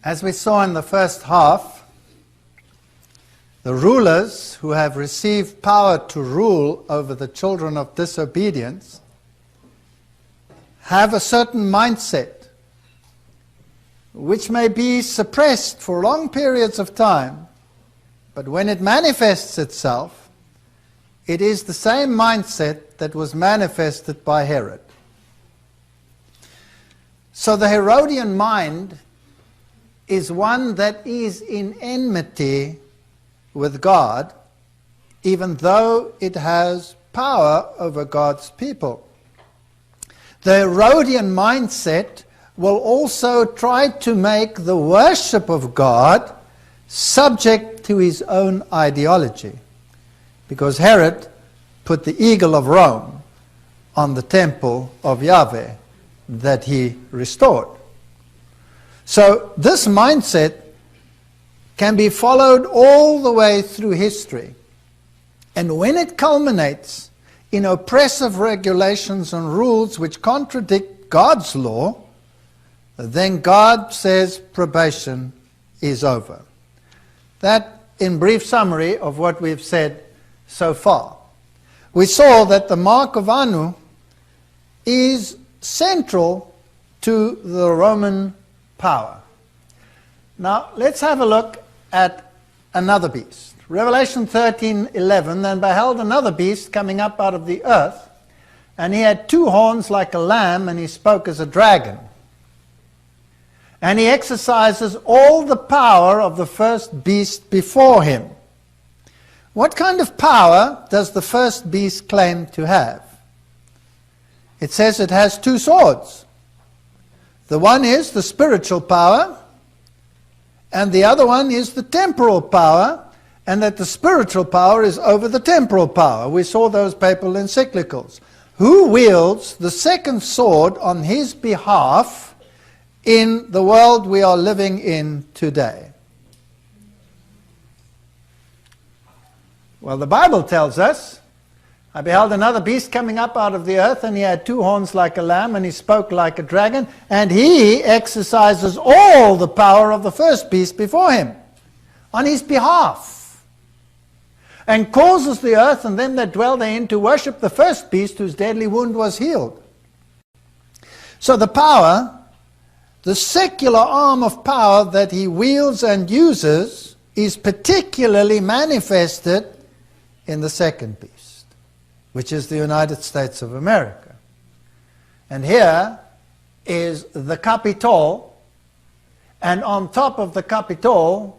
As we saw in the first half, the rulers who have received power to rule over the children of disobedience have a certain mindset which may be suppressed for long periods of time, but when it manifests itself, it is the same mindset that was manifested by Herod. So the Herodian mind is one that is in enmity with God, even though it has power over God's people. The Herodian mindset will also try to make the worship of God subject to his own ideology, because Herod put the eagle of Rome on the temple of Yahweh that he restored. So this mindset can be followed all the way through history. And when it culminates in oppressive regulations and rules which contradict God's law, then God says probation is over. That in brief summary of what we've said so far. We saw that the mark of Anu is central to the Roman power. Now let's have a look at another beast. Revelation 13:11, then beheld another beast coming up out of the earth, and he had two horns like a lamb, and he spoke as a dragon. And he exercises all the power of the first beast before him. What kind of power does the first beast claim to have? It says it has two swords. The one is the spiritual power, and the other one is the temporal power, and that the spiritual power is over the temporal power. We saw those papal encyclicals. Who wields the second sword on his behalf in the world we are living in today? Well, the Bible tells us, I beheld another beast coming up out of the earth, and he had two horns like a lamb, and he spoke like a dragon, and he exercises all the power of the first beast before him, on his behalf, and causes the earth and them that dwell therein to worship the first beast whose deadly wound was healed. So the power, the secular arm of power that he wields and uses, is particularly manifested in the second beast, which is the United States of America. And here is the Capitol, and on top of the Capitol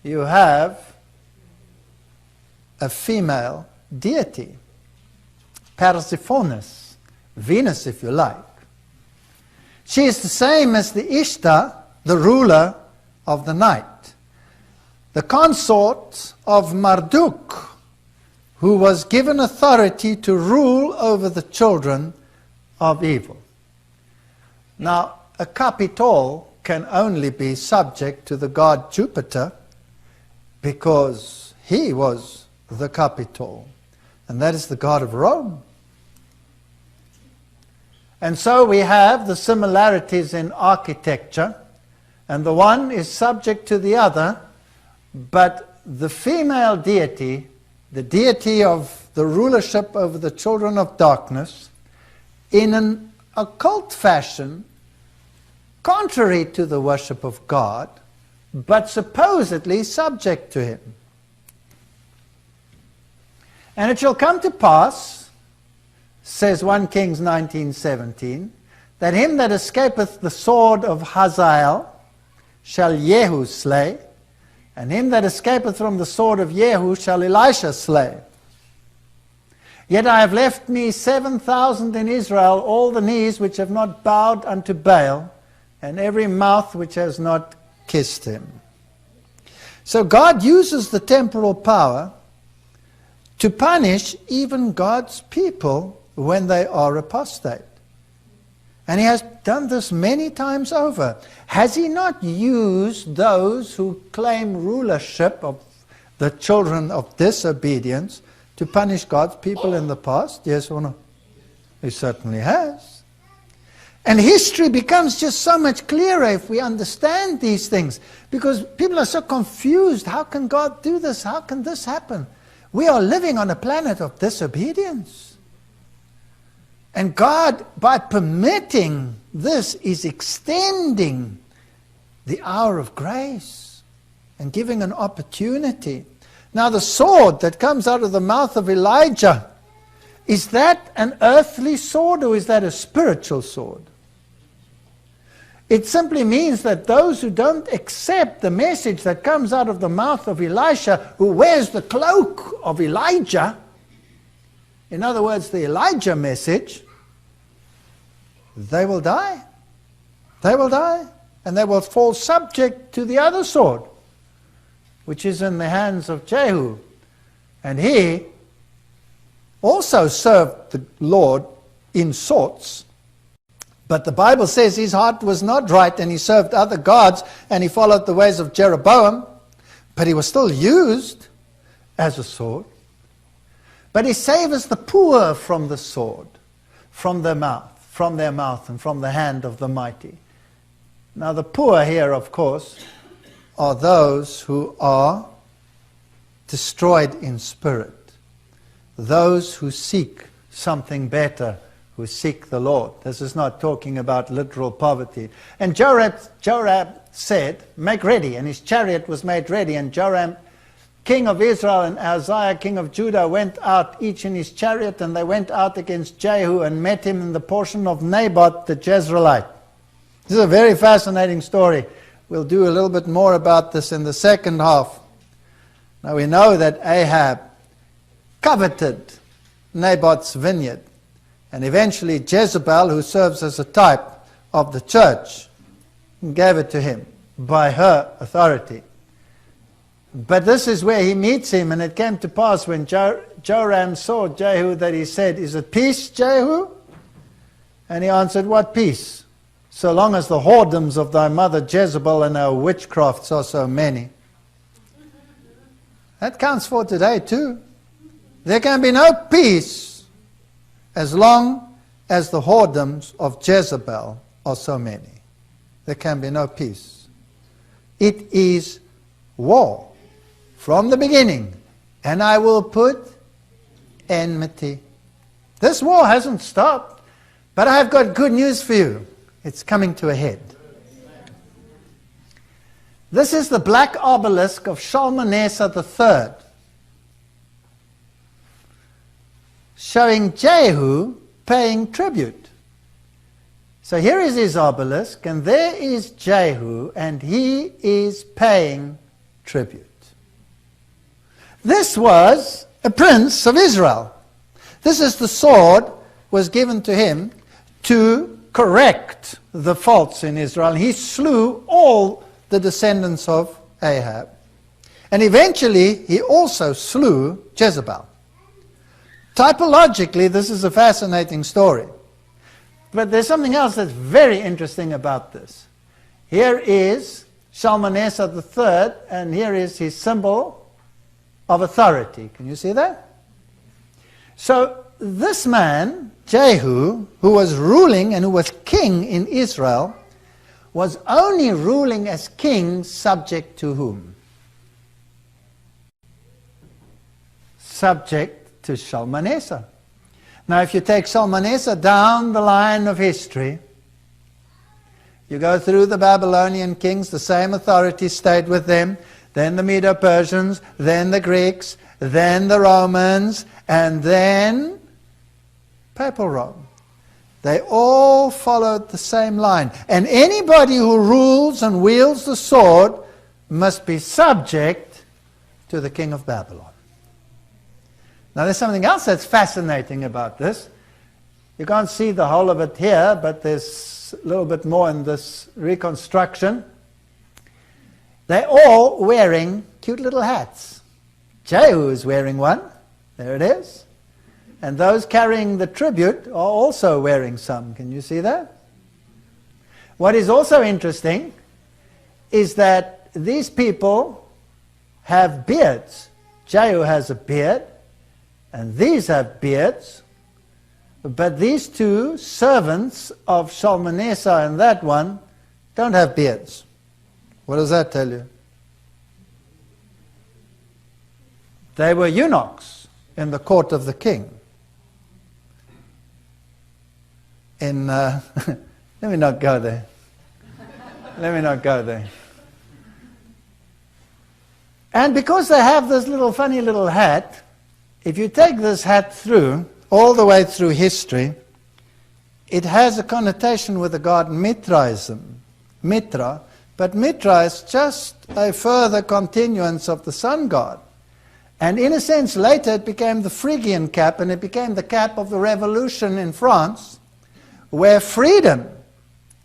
you have a female deity, Persephone, Venus if you like. She is the same as the Ishtar, the ruler of the night, the consort of Marduk, who was given authority to rule over the children of evil. Now, a Capitol can only be subject to the god Jupiter, because he was the Capitol, and that is the god of Rome. And so we have the similarities in architecture, and the one is subject to the other, but the female deity, the deity of the rulership over the children of darkness, in an occult fashion, contrary to the worship of God, but supposedly subject to him. And it shall come to pass, says 1 Kings 19:17, that him that escapeth the sword of Hazael shall Jehu slay, and him that escapeth from the sword of Jehu shall Elisha slay. Yet I have left me 7,000 in Israel, all the knees which have not bowed unto Baal, and every mouth which has not kissed him. So God uses the temporal power to punish even God's people when they are apostate. And he has done this many times over. Has he not used those who claim rulership of the children of disobedience to punish God's people in the past? Yes or no? He certainly has. And history becomes just so much clearer if we understand these things. Because people are so confused. How can God do this? How can this happen? We are living on a planet of disobedience. And God, by permitting this, is extending the hour of grace and giving an opportunity. Now the sword that comes out of the mouth of Elijah, is that an earthly sword or is that a spiritual sword? It simply means that those who don't accept the message that comes out of the mouth of Elisha, who wears the cloak of Elijah, in other words, the Elijah message, they will die. They will die. And they will fall subject to the other sword, which is in the hands of Jehu. And he also served the Lord in sorts. But the Bible says his heart was not right, and he served other gods, and he followed the ways of Jeroboam. But he was still used as a sword. But he savors the poor from the sword, from their mouth, and from the hand of the mighty. Now the poor here, of course, are those who are destroyed in spirit. Those who seek something better, who seek the Lord. This is not talking about literal poverty. And Joram said, make ready. And his chariot was made ready. And Joram, king of Israel, and Uzziah, king of Judah, went out, each in his chariot, and they went out against Jehu and met him in the portion of Naboth the Jezreelite. This is a very fascinating story. We'll do a little bit more about this in the second half. Now we know that Ahab coveted Naboth's vineyard. And eventually Jezebel, who serves as a type of the church, gave it to him by her authority. But this is where he meets him, and it came to pass when Joram saw Jehu that he said, is it peace, Jehu? And he answered, what peace? So long as the whoredoms of thy mother Jezebel and her witchcrafts are so many. That counts for today too. There can be no peace as long as the whoredoms of Jezebel are so many. There can be no peace. It is war from the beginning. And I will put enmity. This war hasn't stopped. But I have got good news for you. It's coming to a head. This is the black obelisk of Shalmaneser III, showing Jehu paying tribute. So here is his obelisk, and there is Jehu, and he is paying tribute. This was a prince of Israel. This is the sword was given to him to correct the faults in Israel. He slew all the descendants of Ahab. And eventually he also slew Jezebel. Typologically, this is a fascinating story. But there's something else that's very interesting about this. Here is Shalmaneser III, and here is his symbol of authority. Can you see that? So this man, Jehu, who was ruling and who was king in Israel, was only ruling as king subject to whom? Subject to Shalmaneser. Now if you take Shalmaneser down the line of history, you go through the Babylonian kings, the same authority stayed with them, then the Medo-Persians, then the Greeks, then the Romans, and then Papal Rome. They all followed the same line. And anybody who rules and wields the sword must be subject to the king of Babylon. Now there's something else that's fascinating about this. You can't see the whole of it here, but there's a little bit more in this reconstruction. They're all wearing cute little hats. Jehu is wearing one. There it is. And those carrying the tribute are also wearing some. Can you see that? What is also interesting is that these people have beards. Jehu has a beard, and these have beards, But these two servants of Shalmaneser and that one don't have beards. What does that tell you? They were eunuchs in the court of the king. Let me not go there. Let me not go there. And because they have this little funny little hat, if you take this hat through, all the way through history, it has a connotation with the god Mithraism. Mithra. But Mithra is just a further continuance of the sun god. And in a sense, later it became the Phrygian cap, and it became the cap of the revolution in France, where freedom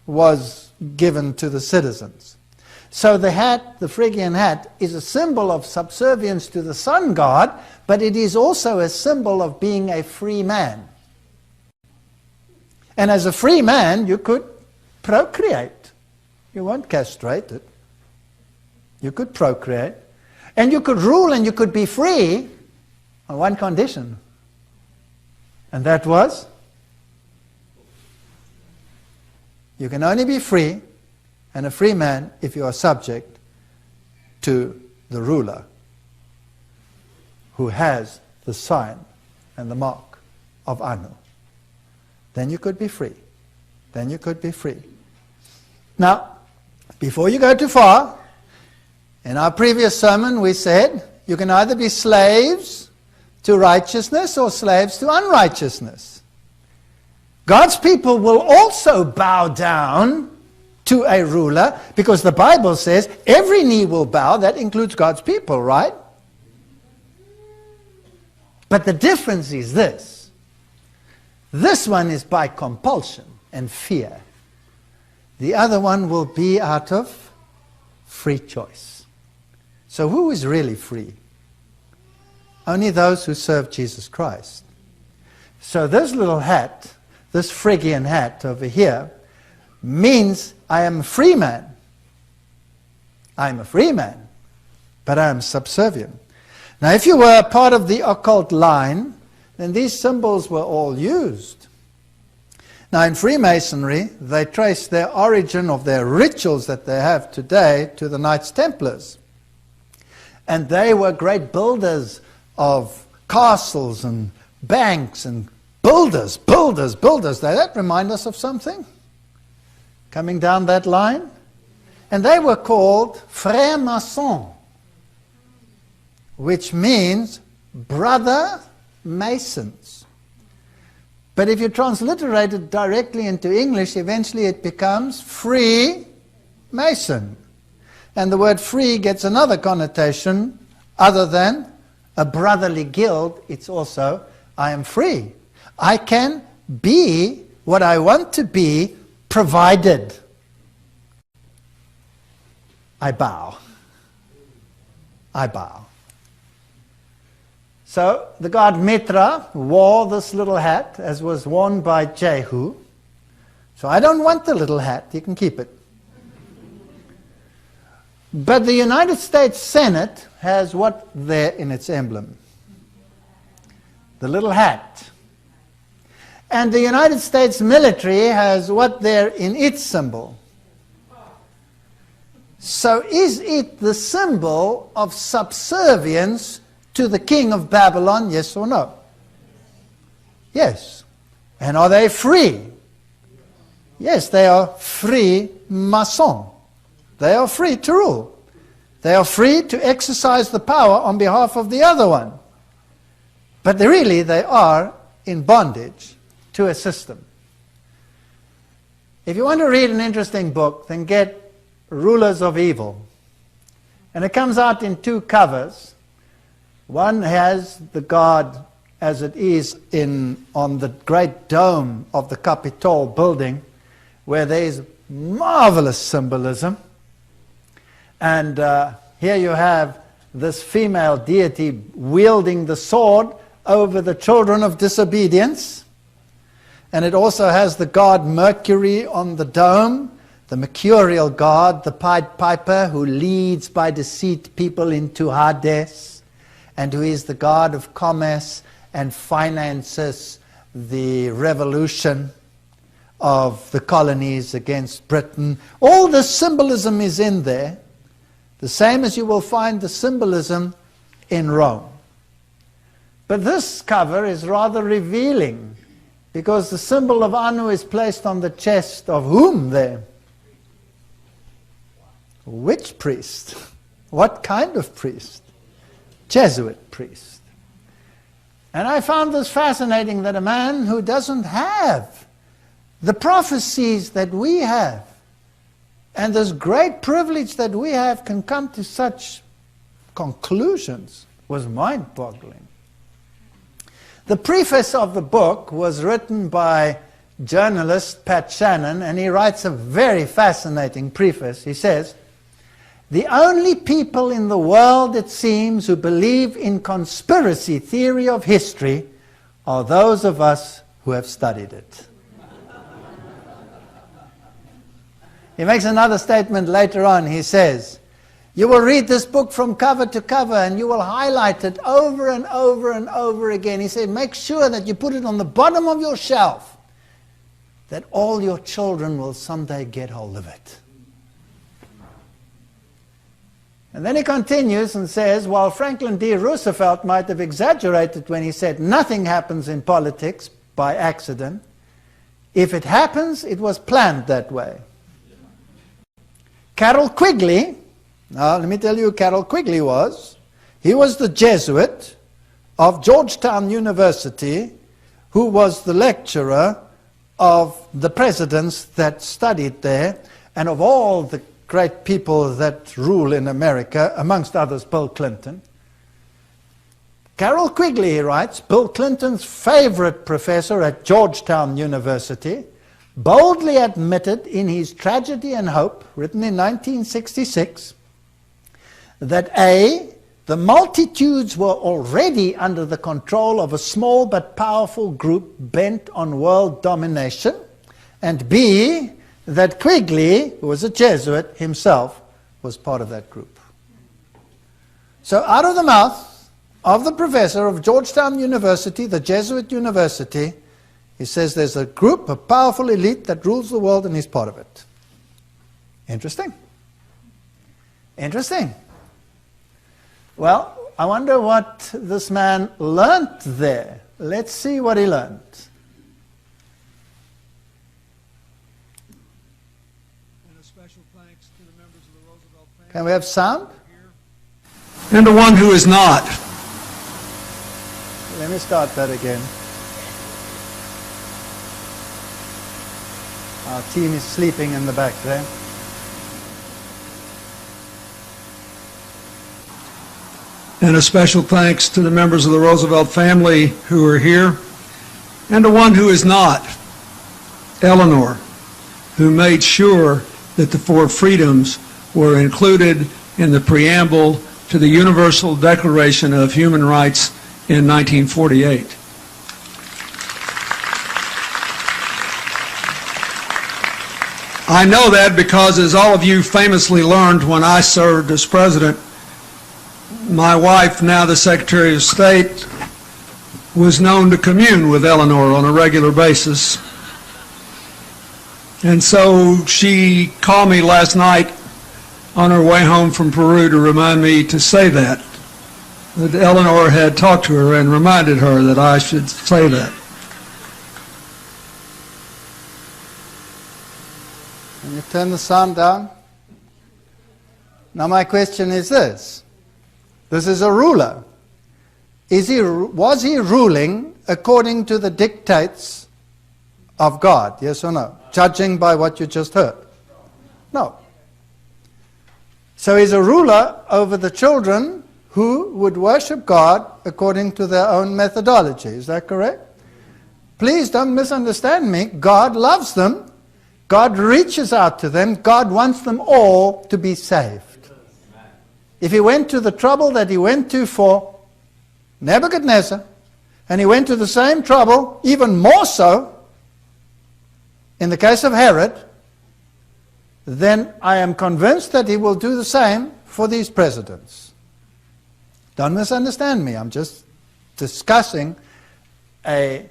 was given to the citizens. So the hat, the Phrygian hat, is a symbol of subservience to the sun god, but it is also a symbol of being a free man. And as a free man, you could procreate. You weren't castrated. You could procreate. And you could rule and you could be free on one condition. And that was, you can only be free and a free man if you are subject to the ruler who has the sign and the mark of Anu. Then you could be free. Then you could be free. Now, before you go too far, in our previous sermon we said you can either be slaves to righteousness or slaves to unrighteousness. God's people will also bow down to a ruler, because the Bible says every knee will bow. That includes God's people, right? But the difference is this. This one is by compulsion and fear. The other one will be out of free choice. So who is really free? Only those who serve Jesus Christ. So this little hat, this Phrygian hat over here, means I am a free man. I am a free man, but I am subservient. Now if you were a part of the occult line, then these symbols were all used. Now in Freemasonry, they trace their origin of their rituals that they have today to the Knights Templars. And they were great builders of castles and banks and builders. Now that reminds us of something coming down that line. And they were called frères maçons, which means brother masons. But if you transliterate it directly into English, eventually it becomes free mason. And the word free gets another connotation other than a brotherly guild. It's also, I am free. I can be what I want to be, provided I bow. I bow. So the god Mithra wore this little hat, as was worn by Jehu. So I don't want the little hat. You can keep it. But the United States Senate has what there in its emblem? The little hat. And the United States military has what there in its symbol? So is it the symbol of subservience to the king of Babylon, yes or no? Yes. And are they free? Yes, they are free maçons. They are free to rule. They are free to exercise the power on behalf of the other one. But they are in bondage to a system. If you want to read an interesting book, then get Rulers of Evil. And it comes out in 2 covers. One has the god as it is on the great dome of the Capitol building, where there is marvelous symbolism. And here you have this female deity wielding the sword over the children of disobedience. And it also has the god Mercury on the dome, the mercurial god, the Pied Piper, who leads by deceit people into Hades, and who is the god of commerce and finances, the revolution of the colonies against Britain. All the symbolism is in there, the same as you will find the symbolism in Rome. But this cover is rather revealing, because the symbol of Anu is placed on the chest of whom there? Which priest? What kind of priest? Jesuit priest. And I found this fascinating, that a man who doesn't have the prophecies that we have, and this great privilege that we have, can come to such conclusions, was mind-boggling. The preface of the book was written by journalist Pat Shannon, and he writes a very fascinating preface. He says, "The only people in the world, it seems, who believe in conspiracy theory of history are those of us who have studied it." He makes another statement later on. He says, "You will read this book from cover to cover and you will highlight it over and over and over again." He said, "Make sure that you put it on the bottom of your shelf, that all your children will someday get hold of it." And then he continues and says, while Franklin D. Roosevelt might have exaggerated when he said nothing happens in politics by accident, if it happens, it was planned that way. Carroll Quigley, now let me tell you who Carroll Quigley was. He was the Jesuit of Georgetown University, who was the lecturer of the presidents that studied there, and of all the great people that rule in America, amongst others Bill Clinton. Carroll Quigley, he writes, Bill Clinton's favorite professor at Georgetown University, boldly admitted in his Tragedy and Hope, written in 1966, that A, the multitudes were already under the control of a small but powerful group bent on world domination, and B, that Quigley, who was a Jesuit himself, was part of that group. So out of the mouth of the professor of Georgetown University, the Jesuit university, he says there's a group, a powerful elite that rules the world, and he's part of it. Interesting. Interesting. Well, I wonder what this man learnt there. Let's see what he learned. And a special thanks to the members of the Roosevelt family. Can we have sound? And to one who is not. Let me start that again. Our team is sleeping in the back there. And a special thanks to the members of the Roosevelt family who are here, and to one who is not, Eleanor, who made sure that the four freedoms were included in the preamble to the Universal Declaration of Human Rights in 1948. I know that because, as all of you famously learned when I served as president, my wife, now the Secretary of State, was known to commune with Eleanor on a regular basis. And so she called me last night on her way home from Peru to remind me to say that Eleanor had talked to her and reminded her that I should say that. Can you turn the sound down? Now my question is this. This is a ruler. Was he ruling according to the dictates of God? Yes or no? Judging by what you just heard? No. So he's a ruler over the children who would worship God according to their own methodology. Is that correct? Please don't misunderstand me. God loves them. God reaches out to them. God wants them all to be saved. If he went to the trouble that he went to for Nebuchadnezzar, and he went to the same trouble, even more so, in the case of Herod, then I am convinced that he will do the same for these presidents. Don't misunderstand me. I'm just discussing a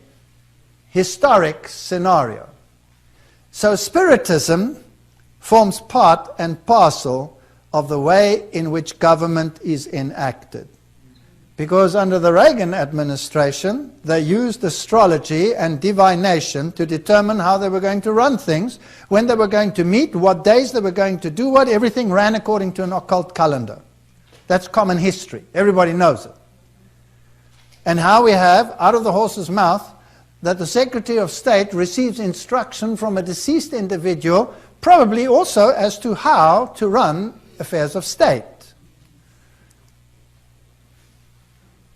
historic scenario. So Spiritism forms part and parcel of the way in which government is enacted. Because under the Reagan administration, they used astrology and divination to determine how they were going to run things, when they were going to meet, what days they were going to do what. Everything ran according to an occult calendar. That's common history. Everybody knows it. And how we have, out of the horse's mouth, that the Secretary of State receives instruction from a deceased individual, probably also as to how to run affairs of state.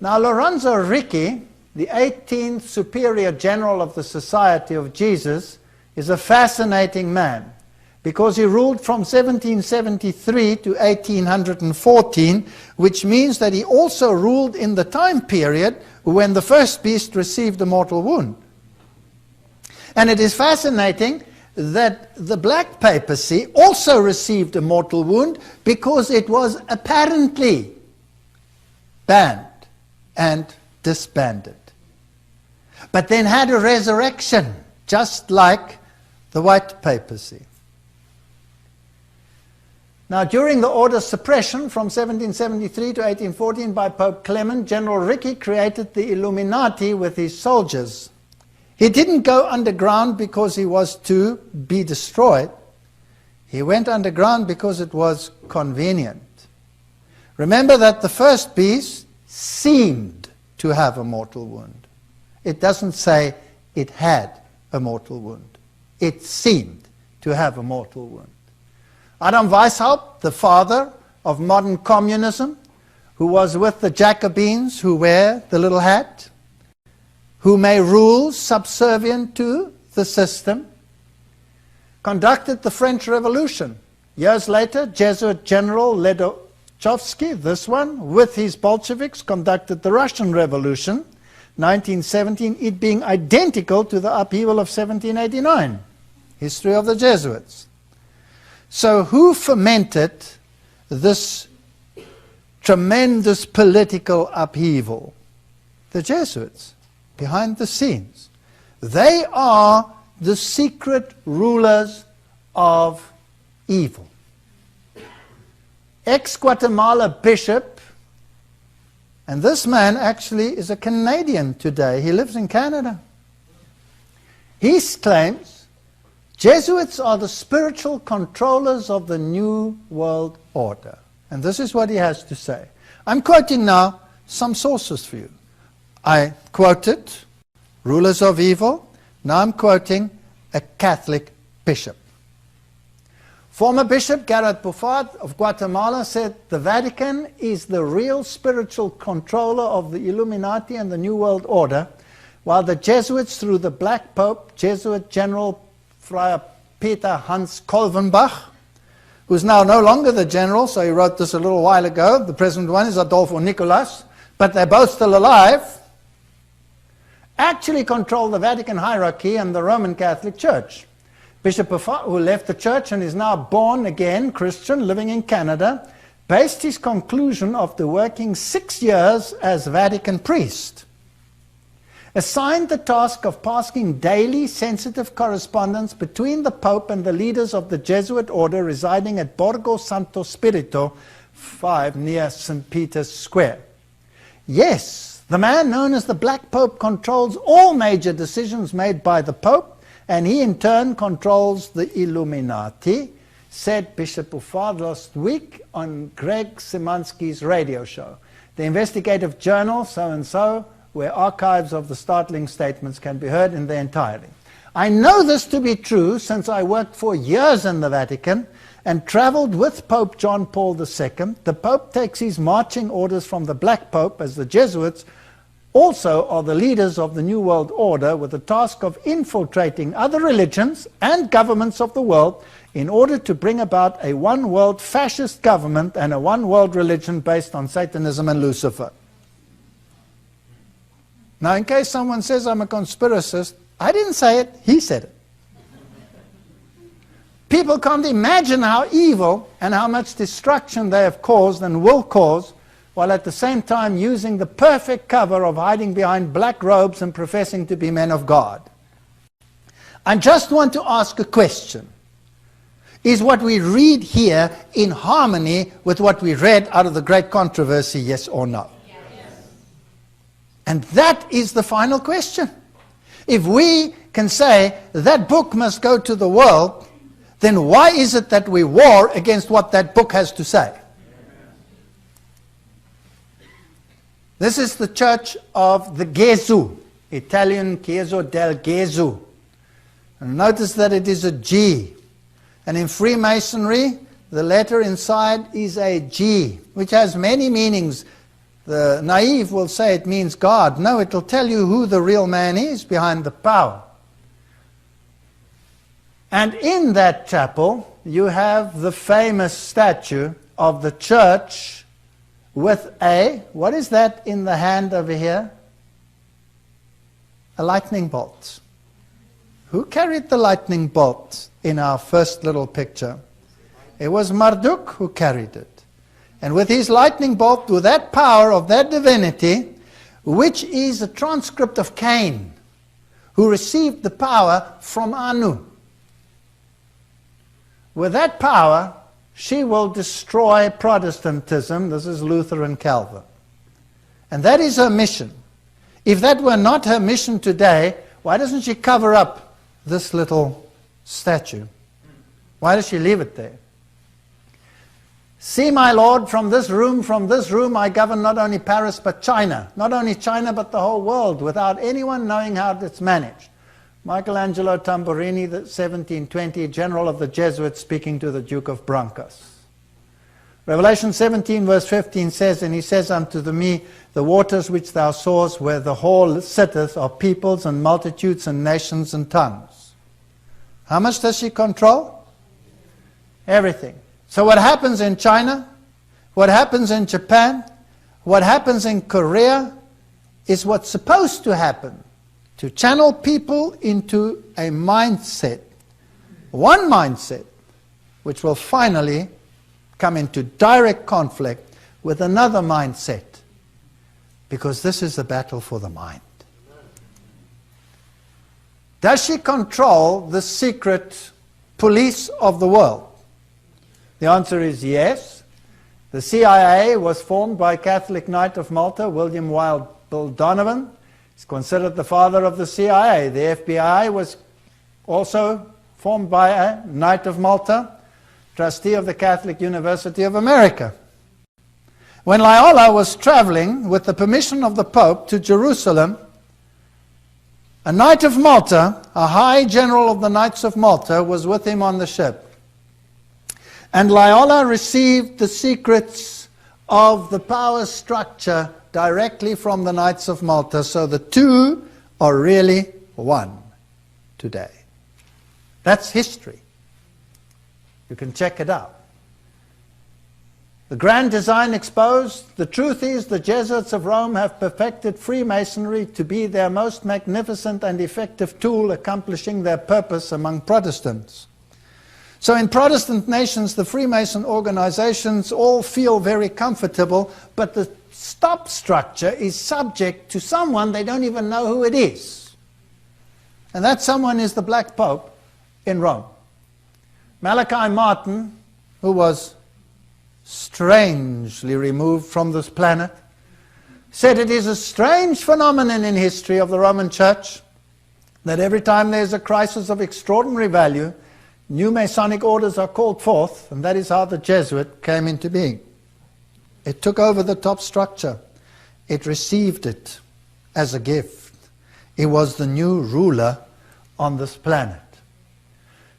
Now, Lorenzo Ricci, the 18th Superior General of the Society of Jesus, is a fascinating man because he ruled from 1773 to 1814, which means that he also ruled in the time period when the first beast received a mortal wound. And it is fascinating that the Black Papacy also received a mortal wound because it was apparently banned and disbanded, but then had a resurrection, just like the White Papacy. Now, during the order suppression from 1773 to 1814 by Pope Clement, General Ricci created the Illuminati with his soldiers. He didn't go underground because he was to be destroyed. He went underground because it was convenient. Remember that the first beast seemed to have a mortal wound. It doesn't say it had a mortal wound. It seemed to have a mortal wound. Adam Weishaupt, the father of modern communism, who was with the Jacobins who wear the little hat, who may rule subservient to the system, conducted the French Revolution. Years later, Jesuit General Ledochovsky, this one, with his Bolsheviks, conducted the Russian Revolution, 1917, it being identical to the upheaval of 1789, history of the Jesuits. So who fomented this tremendous political upheaval? The Jesuits, behind the scenes. They are the secret rulers of evil. Ex-Guatemala bishop, and this man actually is a Canadian today. He lives in Canada. He claims Jesuits are the spiritual controllers of the New World Order. And this is what he has to say. I'm quoting now some sources for you. I quoted rulers of evil. Now I'm quoting a Catholic bishop. Former Bishop Garrett Buffard of Guatemala said the Vatican is the real spiritual controller of the Illuminati and the New World Order, while the Jesuits, through the Black Pope, Jesuit General Friar Peter Hans Kolvenbach, who's now no longer the general, so he wrote this a little while ago. The present one is Adolfo Nicolas, but they're both still alive, actually control the Vatican hierarchy and the Roman Catholic Church. Bishop Buffard, who left the church and is now born again Christian, living in Canada, based his conclusion after working 6 years as Vatican priest. Assigned the task of passing daily sensitive correspondence between the Pope and the leaders of the Jesuit order residing at Borgo Santo Spirito 5 near St. Peter's Square. Yes, the man known as the Black Pope controls all major decisions made by the Pope, and he in turn controls the Illuminati, said Bishop Buffard last week on Greg Szymanski's radio show. The investigative journal, so-and-so, where archives of the startling statements can be heard in their entirety. I know this to be true since I worked for years in the Vatican and traveled with Pope John Paul II. The Pope takes his marching orders from the Black Pope, as the Jesuits also are the leaders of the New World Order, with the task of infiltrating other religions and governments of the world in order to bring about a one-world fascist government and a one-world religion based on Satanism and Lucifer. Now, in case someone says I'm a conspiracist, I didn't say it, he said it. People can't imagine how evil and how much destruction they have caused and will cause, while at the same time using the perfect cover of hiding behind black robes and professing to be men of God. I just want to ask a question. Is what we read here in harmony with what we read out of the Great Controversy, yes or no? Yes. And that is the final question. If we can say that book must go to the world, then why is it that we war against what that book has to say? This is the Church of the Gesù, Italian Chiesa del Gesù. And notice that it is a G. And in Freemasonry, the letter inside is a G, which has many meanings. The naive will say it means God. No, it will tell you who the real man is behind the power. And in that chapel, you have the famous statue of the church with what is that in the hand over here? A lightning bolt. Who carried the lightning bolt in our first little picture? It was Marduk who carried it. And with his lightning bolt, with that power of that divinity, which is a transcript of Cain, who received the power from Anu. With that power, she will destroy Protestantism. This is Luther and Calvin. And that is her mission. If that were not her mission today, why doesn't she cover up this little statue? Why does she leave it there? See, my Lord, from this room I govern not only Paris but China. Not only China but the whole world, without anyone knowing how it's managed. Michelangelo Tamburini, the 1720, general of the Jesuits, speaking to the Duke of Brancas. Revelation 17 verse 15 says, and he says unto me, the waters which thou sawest where the whore sitteth are peoples and multitudes and nations and tongues. How much does she control? Everything. So what happens in China, what happens in Japan, what happens in Korea is what's supposed to happen, to channel people into a mindset, one mindset, which will finally come into direct conflict with another mindset, because this is the battle for the mind. Does she control the secret police of the world? The answer is yes. The CIA was formed by Catholic Knight of Malta, William Wild Bill Donovan. He's considered the father of the CIA. The FBI was also formed by a Knight of Malta, trustee of the Catholic University of America. When Loyola was traveling with the permission of the Pope to Jerusalem, a Knight of Malta, a high general of the Knights of Malta, was with him on the ship. And Loyola received the secrets of the power structure directly from the Knights of Malta. So the two are really one today. That's history. You can check it out. The grand design exposed. The truth is the Jesuits of Rome have perfected Freemasonry to be their most magnificent and effective tool accomplishing their purpose among Protestants. So in Protestant nations, the Freemason organizations all feel very comfortable, but the stop structure is subject to someone they don't even know who it is. And that someone is the Black Pope in Rome. Malachi Martin, who was strangely removed from this planet, said it is a strange phenomenon in history of the Roman Church that every time there's a crisis of extraordinary value, new Masonic orders are called forth, and that is how the Jesuit came into being. It took over the top structure. It received it as a gift. It was the new ruler on this planet.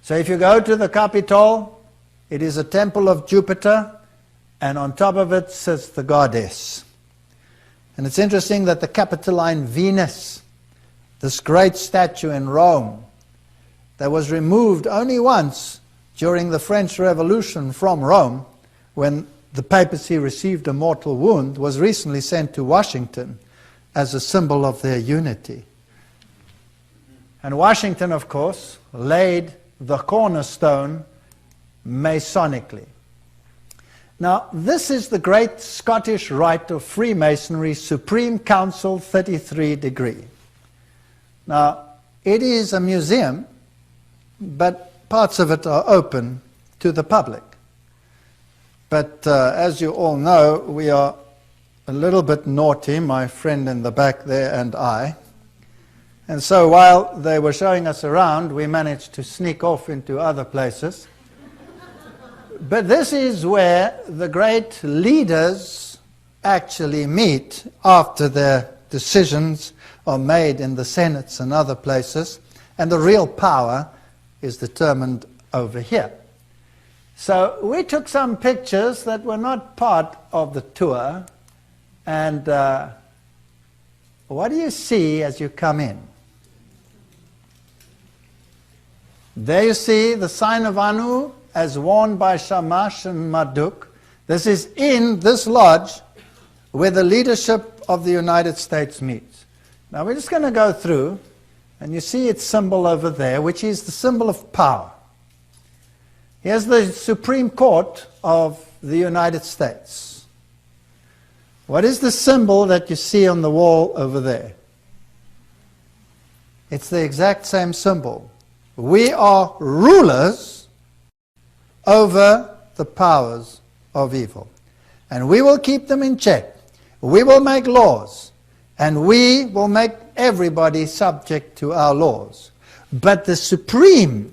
So if you go to the Capitol, it is a temple of Jupiter, and on top of it sits the goddess. And it's interesting that the Capitoline Venus, this great statue in Rome, that was removed only once during the French Revolution from Rome, when the papacy received a mortal wound, was recently sent to Washington as a symbol of their unity. And Washington, of course, laid the cornerstone Masonically. Now, this is the great Scottish rite of Freemasonry, Supreme Council 33 degree. Now, it is a museum but parts of it are open to the public. But as you all know, we are a little bit naughty, my friend in the back there and I. And so while they were showing us around, we managed to sneak off into other places. But this is where the great leaders actually meet after their decisions are made in the senates and other places, and the real power is determined over here. So we took some pictures that were not part of the tour, and what do you see as you come in? There you see the sign of Anu as worn by Shamash and Marduk. This is in this lodge where the leadership of the United States meets. Now we're just going to go through, and you see its symbol over there, which is the symbol of power. Here's the Supreme Court of the United States. What is the symbol that you see on the wall over there? It's the exact same symbol. We are rulers over the powers of evil. And we will keep them in check. We will make laws. And we will make everybody subject to our laws. But the supreme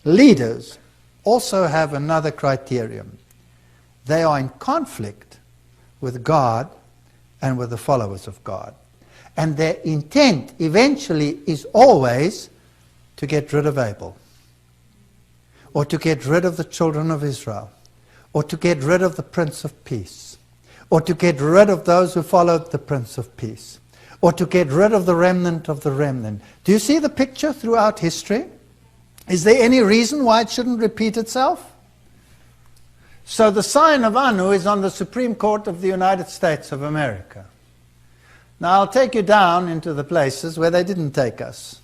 leaders also have another criterion. They are in conflict with God and with the followers of God. And their intent eventually is always to get rid of Abel, or to get rid of the children of Israel, or to get rid of the Prince of Peace, or to get rid of those who followed the Prince of Peace, or to get rid of the remnant of the remnant. Do you see the picture throughout history? Is there any reason why it shouldn't repeat itself? So the sign of Anu is on the Supreme Court of the United States of America. Now I'll take you down into the places where they didn't take us.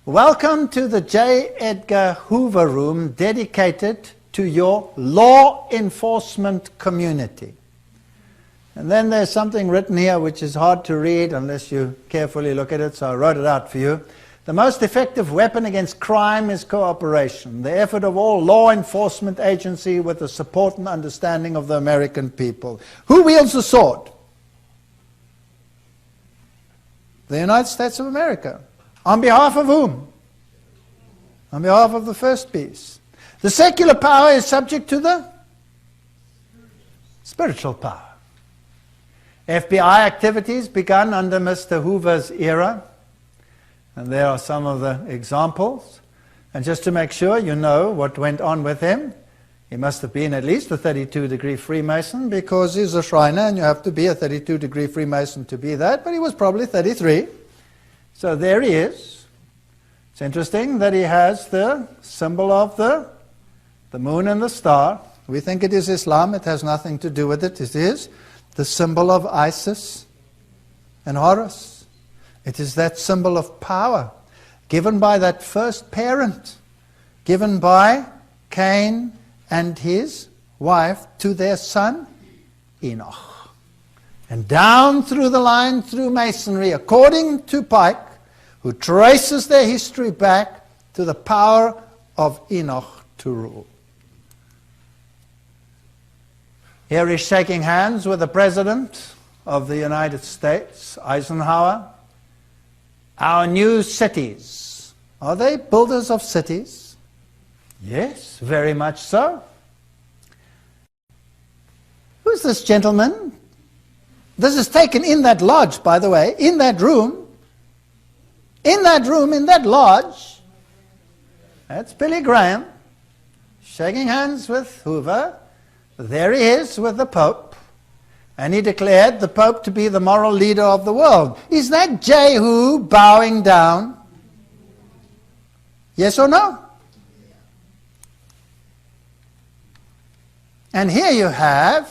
Welcome to the J. Edgar Hoover Room, dedicated to your law enforcement community. And then there's something written here which is hard to read unless you carefully look at it, so I wrote it out for you. The most effective weapon against crime is cooperation, the effort of all law enforcement agencies with the support and understanding of the American people. Who wields the sword? The United States of America. On behalf of whom? On behalf of the first beast. The secular power is subject to the spiritual power. FBI activities begun under Mr. Hoover's era. And there are some of the examples. And just to make sure you know what went on with him, he must have been at least a 32-degree Freemason, because he's a Shriner and you have to be a 32-degree Freemason to be that, but he was probably 33. So there he is. It's interesting that he has the symbol of the moon and the star. We think it is Islam. It has nothing to do with it. It is the symbol of Isis and Horus. It is that symbol of power given by that first parent, given by Cain and his wife to their son Enoch. And down through the line, through Masonry, according to Pike, who traces their history back to the power of Enoch to rule. Here he's shaking hands with the President of the United States, Eisenhower. Our new cities. Are they builders of cities? Yes, very much so. Who's this gentleman? This is taken in that lodge, by the way, in that room. In that room, in that lodge. That's Billy Graham, shaking hands with Hoover. There he is with the Pope. And he declared the Pope to be the moral leader of the world. Is that Jehu bowing down? Yes or no? And here you have